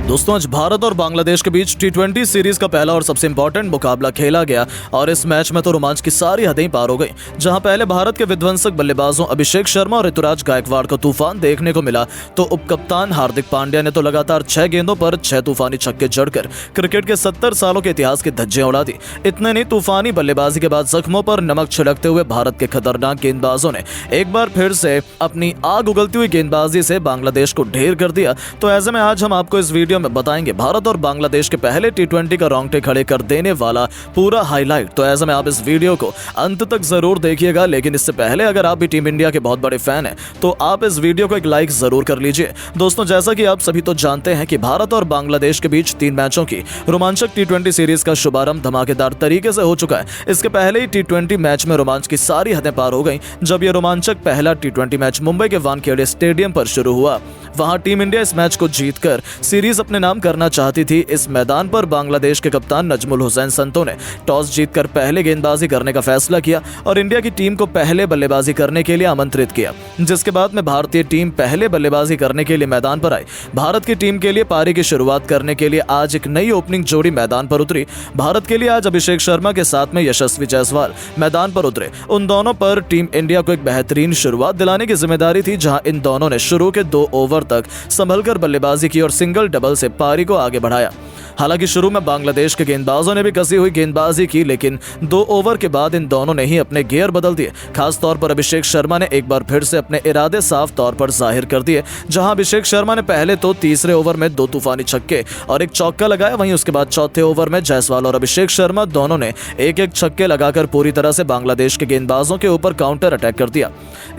दोस्तों आज भारत और बांग्लादेश के बीच टी20 सीरीज का पहला और सबसे इंपॉर्टेंट मुकाबला खेला गया और इस मैच में तो रोमांच की सारी हदें पार हो गई। जहां पहले भारत के विध्वंसक बल्लेबाजों अभिषेक शर्मा और ऋतुराज गायकवाड़ को तूफान देखने को मिला, तो उपकप्तान हार्दिक पांड्या ने तो लगातार 6 गेंदों पर 6 तूफानी छक्के जड़कर क्रिकेट के 70 सालों के इतिहास की धज्जियां उड़ा दी। इतने नहीं, तूफानी बल्लेबाजी के बाद जख्मों पर नमक छिड़कते हुए भारत के खतरनाक गेंदबाजों ने एक बार फिर से अपनी आग उगलती हुई गेंदबाजी से बांग्लादेश को ढेर कर दिया। तो ऐसे में आज हम आपको इस वीडियो में बताएंगे भारत और बांग्लादेश के पहले टी20 का रोंगटे खड़े कर देने वाला पूरा हाईलाइट। तो ऐसे में आप इस वीडियो को अंत तक जरूर देखिएगा, लेकिन इससे पहले अगर आप भी टीम इंडिया के बहुत बड़े फैन हैं तो आप इस वीडियो को एक लाइक जरूर कर लीजिए। दोस्तों जैसा कि आप सभी तो जानते हैं कि भारत और बांग्लादेश के बीच 3 मैचों की रोमांचक टी20 सीरीज का शुभारंभ धमाकेदार तरीके से हो चुका है। इसके पहले ही टी20 मैच में रोमांच की सारी हदें पार हो गई जब यह रोमांचक पहला टी20 मैच मुंबई के वानखेड़े स्टेडियम पर शुरू हुआ। वहां टीम इंडिया इस मैच को जीतकर सीरीज अपने नाम करना चाहती थी। इस मैदान पर बांग्लादेश के कप्तान नजमुल हुसैन संतो ने टॉस जीतकर पहले गेंदबाजी करने का फैसला किया और इंडिया की टीम को पहले बल्लेबाजी करने के लिए आमंत्रित किया, जिसके बाद में भारतीय टीम पहले बल्लेबाजी करने के लिए मैदान पर आई। भारत की टीम के लिए पारी की शुरुआत करने के लिए आज एक नई ओपनिंग जोड़ी मैदान पर उतरी। भारत के लिए आज अभिषेक शर्मा के साथ में यशस्वी जायसवाल मैदान पर उतरे। उन दोनों पर टीम इंडिया को एक बेहतरीन शुरुआत दिलाने की जिम्मेदारी थी, जहां इन दोनों ने शुरू के 2 ओवर तक संभलकर बल्लेबाजी की और सिंगल डबल से पारी को आगे बढ़ाया। हालांकि शुरू में बांग्लादेश के गेंदबाजों ने भी कसी हुई गेंदबाजी की, लेकिन 2 ओवर के बाद इन दोनों ने ही अपने गियर बदल दिए। खास तौर पर अभिषेक शर्मा ने एक बार फिर से अपने इरादे साफ तौर पर जाहिर कर दिए। जहां अभिषेक शर्मा ने पहले तो तीसरे ओवर में 2 तूफानी छक्के और एक चौका लगाया, वहीं उसके बाद चौथे ओवर में जायसवाल और अभिषेक शर्मा दोनों ने एक छक्के लगाकर पूरी तरह से बांग्लादेश के गेंदबाजों के ऊपर काउंटर अटैक कर दिया।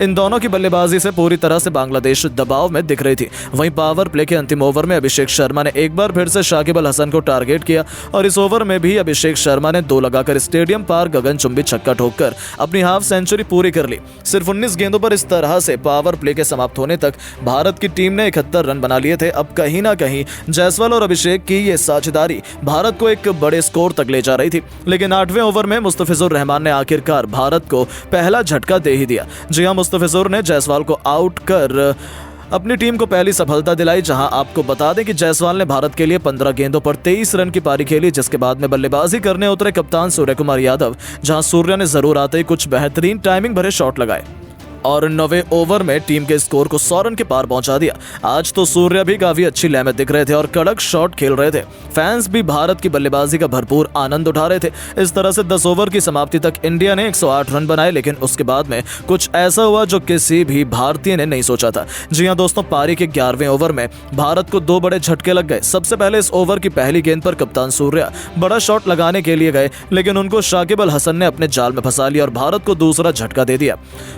इन दोनों की बल्लेबाजी से पूरी तरह से बांग्लादेश दबाव में दिख रही थी। वहीं पावर प्ले के अंतिम ओवर में अभिषेक शर्मा ने एक बार फिर से शाकिब अल हसन को टारगेट किया और इस ओवर में भी अभिषेक शर्मा ने 2 लगाकर स्टेडियम पार गगनचुंबी छक्का ठोककर अपनी हाफ सेंचुरी पूरी कर ली। सिर्फ 19 गेंदों पर इस तरह से पावर प्ले के समाप्त होने तक भारत की टीम ने 71 रन बना लिए थे। अब कहीं ना कहीं जायसवाल और अभिषेक की ये साझेदारी भारत को एक बड़े स्कोर तक ले जा रही थी, लेकिन 8वें ओवर में मुस्तफिजुर रहमान ने आखिरकार भारत को पहला झटका दे ही दिया। जी हां, मुस्तफिजुर ने जायसवाल को आउट कर अपनी टीम को पहली सफलता दिलाई। जहां आपको बता दें कि जायसवाल ने भारत के लिए 15 गेंदों पर 23 रन की पारी खेली, जिसके बाद में बल्लेबाजी करने उतरे कप्तान सूर्य कुमार यादव, जहां सूर्य ने जरूर आते ही कुछ बेहतरीन टाइमिंग भरे शॉट लगाए और 9वें ओवर में टीम के स्कोर को 100 रन के पार पहुंचा दिया। आज तो सूर्य भी काफी अच्छी लय में दिख रहे थे और कड़क शॉट खेल रहे थे। फैंस भी भारत की बल्लेबाजी का भरपूर आनंद उठा रहे थे। इस तरह से 10 ओवर की समाप्ति तक इंडिया ने 108 रन बनाए, लेकिन उसके बाद में कुछ ऐसा हुआ जो किसी भी भारतीय ने नहीं सोचा था। जी हां दोस्तों, पारी के 11वें ओवर में भारत को 2 बड़े झटके लग गए। सबसे पहले इस ओवर की पहली गेंद पर कप्तान सूर्य बड़ा शॉट लगाने के लिए गए, लेकिन उनको शाकिब अल हसन ने अपने जाल में फंसा लिया और भारत को दूसरा झटका दे दिया।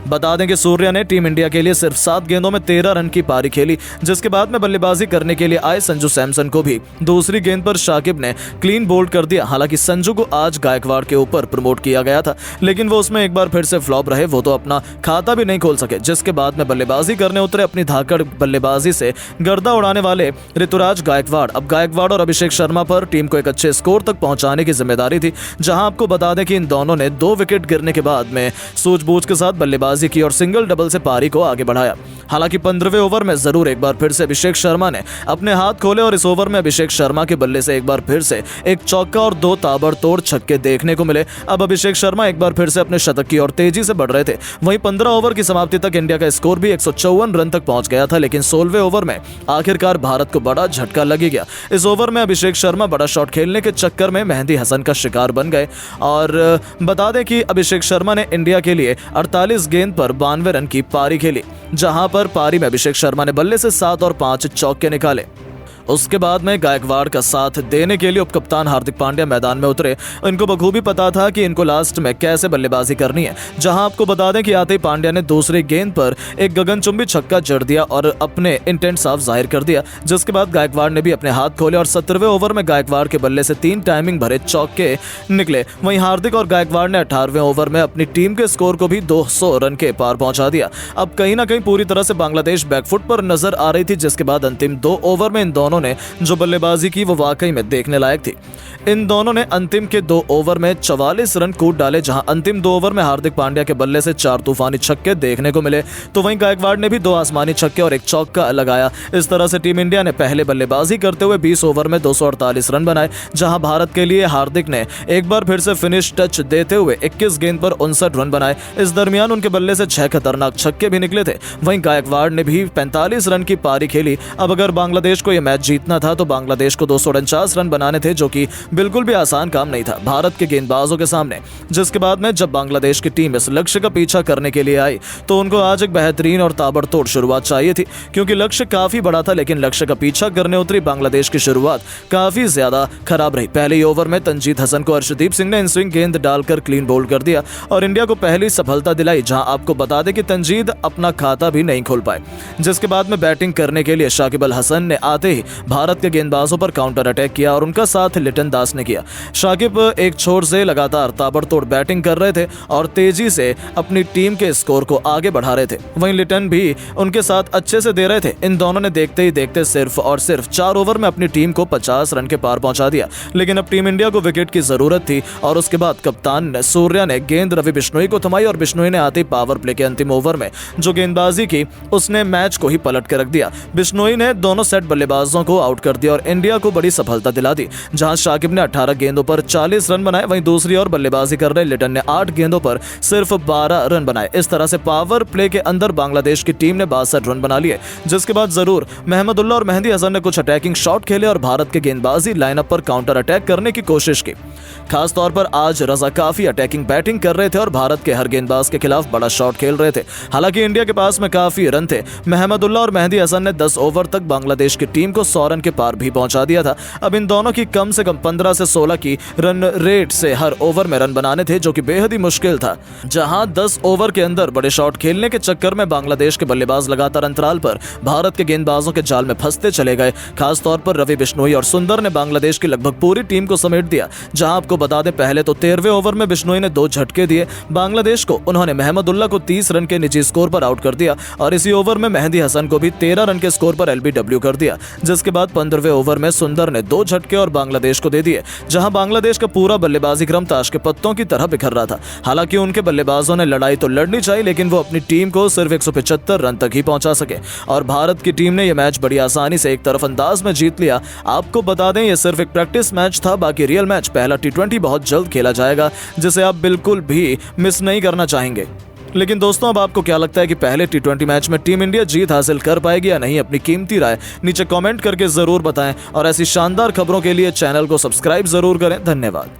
बता दें कि सूर्य ने टीम इंडिया के लिए सिर्फ 7 गेंदों में 13 रन की पारी खेली, जिसके बाद में बल्लेबाजी करने के लिए आए संजू सैमसन को भी दूसरी गेंद पर शाकिब ने क्लीन बोल्ड कर दिया। हालांकि संजू को आज गायकवाड़ के ऊपर प्रमोट किया गया था, लेकिन वो उसमें एक बार फिर से फ्लॉप रहे। वो तो अपना खाता भी नहीं खोल सके, जिसके बाद में बल्लेबाजी करने उतरे अपनी धाकड़ बल्लेबाजी से गर्दा उड़ाने वाले ऋतुराज गायकवाड़। अब गायकवाड़ और अभिषेक शर्मा पर टीम को एक अच्छे स्कोर तक पहुंचाने की जिम्मेदारी थी। जहां आपको बता दें कि इन दोनों ने 2 विकेट गिरने के बाद में सूझबूझ के साथ बल्लेबाजी की और सिंगल डबल से पारी को आगे बढ़ाया। हालांकि 15वें ओवर में जरूर एक बार फिर से अभिषेक शर्मा ने अपने हाथ खोले और इस ओवर में अभिषेक शर्मा के बल्ले से एक बार फिर से एक चौका और 2 ताबड़तोड़ छक्के देखने को मिले। अब अभिषेक शर्मा एक बार फिर से अपने शतक की ओर तेजी से बढ़ रहे थे। वहीं 15 ओवर की समाप्ति तक इंडिया का स्कोर भी 154 रन तक पहुंच गया था, लेकिन 16वें ओवर में आखिरकार भारत को बड़ा झटका लग गया। इस ओवर में अभिषेक शर्मा बड़ा शॉट खेलने के चक्कर में मेहंदी हसन का शिकार बन गए और बता दें कि अभिषेक शर्मा ने इंडिया के लिए 48 गेंद पर 92 रन की पारी खेली, जहां पर पारी में अभिषेक शर्मा ने बल्ले से 7 और 5 चौके निकाले। उसके बाद में गायकवाड़ का साथ देने के लिए उपकप्तान हार्दिक पांड्या मैदान में उतरे। इनको बखूबी पता था कि इनको लास्ट में कैसे बल्लेबाजी करनी है। जहां आपको बता दें कि आते ही पांड्या ने दूसरी गेंद पर एक गगनचुंबी छक्का जड़ दिया और अपने इंटेंट साफ जाहिर कर दिया, जिसके बाद गायकवाड़ ने भी अपने हाथ खोले और 17वें ओवर में गायकवाड़ के बल्ले से 3 टाइमिंग भरे चौके निकले। वहीं हार्दिक और गायकवाड़ ने 18वें ओवर में अपनी टीम के स्कोर को भी 200 रन के पार पहुंचा दिया। अब कहीं ना कहीं पूरी तरह से बांग्लादेश बैकफुट पर नजर आ रही थी, जिसके बाद अंतिम 2 ओवर में इन दोनों दोनों ने जो बल्लेबाजी की वो वाकई में देखने लायक थी। इन दोनों ने अंतिम के 2 ओवर में 44 रन कूद डाले, जहां अंतिम 2 ओवर में हार्दिक पांड्या के बल्ले से 4 तूफानी छक्के देखने को मिले, तो वहीं गायकवाड़ ने भी 2 आसमानी छक्के और 1 चौका लगाया। इस तरह से टीम इंडिया ने पहले बल्लेबाजी करते हुए 20 ओवर में 248 रन बनाए, जहां भारत के लिए हार्दिक ने एक बार फिर से फिनिश टच देते हुए 21 गेंद पर 59 रन बनाए। इस दरमियान उनके बल्ले से 6 खतरनाक छक्के भी निकले थे। वहीं गायकवाड़ ने भी 45 रन की पारी खेली। अब अगर बांग्लादेश को यह मैच जीतना था तो बांग्लादेश को 249 रन बनाने थे, जो कि बिल्कुल भी आसान काम नहीं था भारत के गेंदबाजों के सामने। जिसके बाद में जब बांग्लादेश की टीम इस लक्ष्य का पीछा करने के लिए आई तो उनको आज एक बेहतरीन और ताबड़तोड़ शुरुआत चाहिए थी, क्योंकि लक्ष्य काफी बड़ा था, लेकिन लक्ष्य का पीछा करने उतरी बांग्लादेश की शुरुआत काफी ज्यादा खराब रही। पहले ही ओवर में तंजीद हसन को अर्शदीप सिंह ने इन स्विंग गेंद डालकर क्लीन बोल्ड कर दिया और इंडिया को पहली सफलता दिलाई, जहां आपको बता दें कि तंजीद अपना खाता भी नहीं खोल पाए। जिसके बाद में बैटिंग करने के लिए शाकिब अल हसन ने आते ही भारत के गेंदबाजों पर काउंटर अटैक किया और उनका साथ लिटन दास ने किया। शाकिब एक छोर से लगातार ताबड़तोड़ बैटिंग कर रहे थे और तेजी से अपनी टीम के स्कोर को आगे बढ़ा रहे थे। वहीं लिटन भी उनके साथ अच्छे से दे रहे थे। इन दोनों ने देखते ही देखते सिर्फ और सिर्फ 4 ओवर में अपनी टीम को 50 रन के पार पहुंचा दिया। लेकिन अब टीम इंडिया को विकेट की जरूरत थी और उसके बाद कप्तान सूर्या ने गेंद रवि बिश्नोई को थमाई और बिश्नोई ने आते ही पावर प्ले के अंतिम ओवर में जो गेंदबाजी की उसने मैच को ही पलट के रख दिया। बिश्नोई ने दोनों सेट बल्लेबाजों को आउट कर दिया और इंडिया को बड़ी सफलता दिला दी, जहां शाकिब ने 18 गेंदों पर 40 रन बनाए। वहीं दूसरी ओर बल्लेबाजी कर रहे लिटन ने 8 गेंदों पर सिर्फ 12 रन बनाए। इस तरह से पावर प्ले के अंदर बांग्लादेश की टीम ने 62 रन बना लिए, जिसके बाद जरूर महमदुल्लाह और मेहदी हसन ने कुछ अटैकिंग शॉट खेले और भारत के गेंदबाजी लाइनअप पर काउंटर अटैक करने की कोशिश की। खास तौर पर आज रजा काफी अटैकिंग बैटिंग कर रहे थे और भारत के हर गेंदबाज के खिलाफ बड़ा शॉट खेल रहे थे। हालांकि इंडिया के पास में काफी रन थे। महमदुल्लाह और मेहदी हसन ने 10 ओवर तक बांग्लादेश की टीम को 100 रन के पार भी पहुंचा दिया था। अब इन दोनों की कम से कम 15 से 16 की रन रेट से हर ओवर में रन बनाने थे, जो कि बेहद ही मुश्किल था। जहां 10 ओवर के अंदर बड़े शॉट खेलने के चक्कर में बांग्लादेश के बल्लेबाज लगातार अंतराल पर भारत के गेंदबाजों के जाल में फंसते चले गए। खास तौर पर रवि बिश्नोई और सुंदर ने बांग्लादेश की लगभग पूरी टीम को समेट दिया। जहां आपको बता दें, पहले तो 13वें ओवर में बिश्नोई ने 2 झटके दिए बांग्लादेश को। उन्होंने महमदुल्लाह को 30 रन के निजी स्कोर पर आउट कर दिया और इसी ओवर में मेहदी हसन को भी 13 रन के स्कोर पर एलबीडब्ल्यू कर दिया। जिसके बाद 15वें ओवर में सुंदर ने 2 झटके और बांग्लादेश को दे दिए, जहां बांग्लादेश का पूरा बल्लेबाजी क्रम ताश के पत्तों की तरह बिखर रहा था। हालांकि उनके बल्लेबाजों ने लड़ाई तो लड़नी चाहिए, लेकिन वो अपनी टीम को सिर्फ 175 रन तक ही पहुंचा सके और भारत की टीम ने यह मैच बड़ी आसानी से एक तरफ अंदाज में जीत लिया। आपको बता दें, यह सिर्फ एक प्रैक्टिस मैच था, बाकी रियल मैच पहला T20 बहुत जल्द खेला जाएगा, जिसे आप बिल्कुल भी मिस नहीं करना चाहेंगे। लेकिन दोस्तों, अब आपको क्या लगता है कि पहले T20 मैच में टीम इंडिया जीत हासिल कर पाएगी या नहीं? अपनी कीमती राय नीचे कमेंट करके जरूर बताएं और ऐसी शानदार खबरों के लिए चैनल को सब्सक्राइब जरूर करें। धन्यवाद।